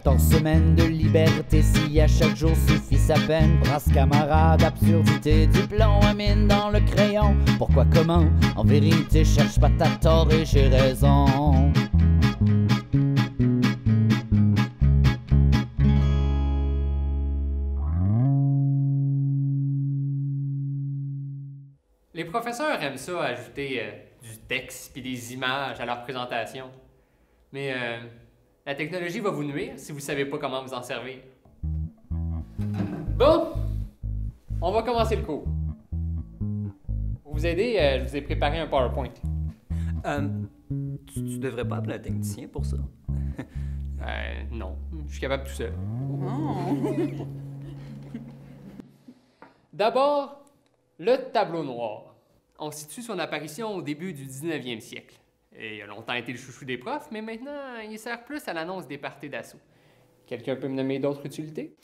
14 semaines de liberté, si à chaque jour suffit sa peine. Brasse camarade, absurdité, du plomb à mine dans le crayon. Pourquoi, comment, en vérité, cherche pas ta tort et j'ai raison. Les professeurs aiment ça, ajouter du texte puis des images à leur présentation. Mais la technologie va vous nuire si vous ne savez pas comment vous en servir. Bon, on va commencer le cours. Pour vous aider, je vous ai préparé un PowerPoint. Tu devrais pas appeler un technicien pour ça. Non, je suis capable tout seul. D'abord, le tableau noir. On situe son apparition au début du 19e siècle. Et il a longtemps été le chouchou des profs, mais maintenant, il sert plus à l'annonce des parties d'assaut. Quelqu'un peut me nommer d'autres utilités?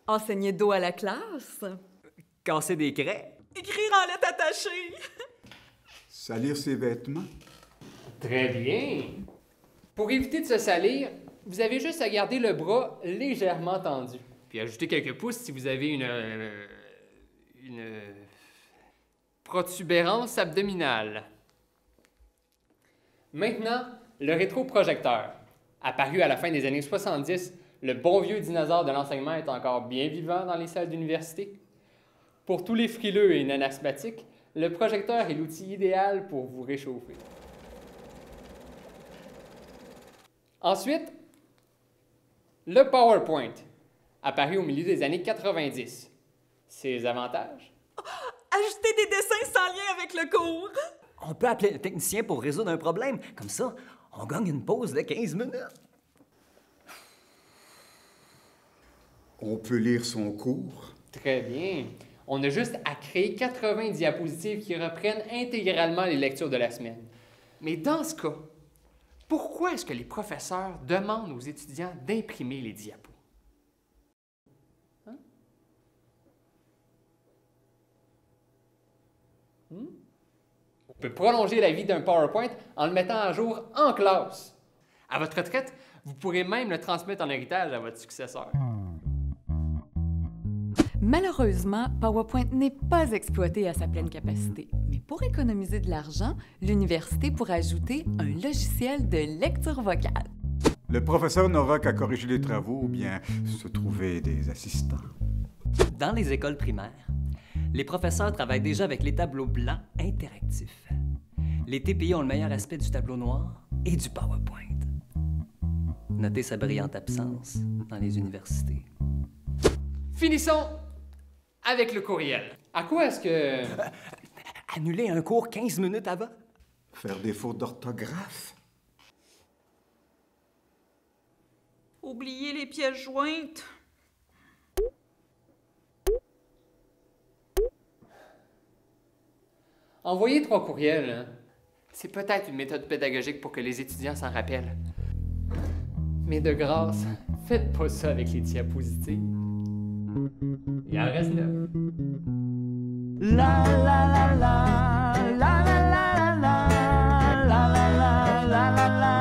Enseigner dos à la classe. Casser des craies. Écrire en lettres attachées. Salir ses vêtements. Très bien. Pour éviter de se salir, vous avez juste à garder le bras légèrement tendu. Puis ajouter quelques pouces si vous avez une protubérance abdominale. Maintenant, le rétroprojecteur. Apparu à la fin des années 70, le bon vieux dinosaure de l'enseignement est encore bien vivant dans les salles d'université. Pour tous les frileux et non asthmatiques, le projecteur est l'outil idéal pour vous réchauffer. Ensuite, le PowerPoint, apparu au milieu des années 90. Ses avantages? Ajouter des dessins sans lien avec le cours. On peut appeler un technicien pour résoudre un problème. Comme ça, on gagne une pause de 15 minutes. On peut lire son cours. Très bien. On a juste à créer 80 diapositives qui reprennent intégralement les lectures de la semaine. Mais dans ce cas, pourquoi est-ce que les professeurs demandent aux étudiants d'imprimer les diapos? Hein? On peut prolonger la vie d'un PowerPoint en le mettant à jour en classe. À votre retraite, vous pourrez même le transmettre en héritage à votre successeur. Malheureusement, PowerPoint n'est pas exploité à sa pleine capacité. Mais pour économiser de l'argent, l'université pourra ajouter un logiciel de lecture vocale. Le professeur n'aura qu'à corriger les travaux ou bien se trouver des assistants. Dans les écoles primaires, les professeurs travaillent déjà avec les tableaux blancs interactifs. Les TPI ont le meilleur aspect du tableau noir et du PowerPoint. Notez sa brillante absence dans les universités. Finissons avec le courriel. À quoi est-ce que... Annuler un cours 15 minutes avant? Faire des fautes d'orthographe. Oublier les pièces jointes. Envoyer 3 courriels, hein? C'est peut-être une méthode pédagogique pour que les étudiants s'en rappellent. Mais de grâce, faites pas ça avec les diapositives. Il en reste 9. La la la la la la la la la la la la la la.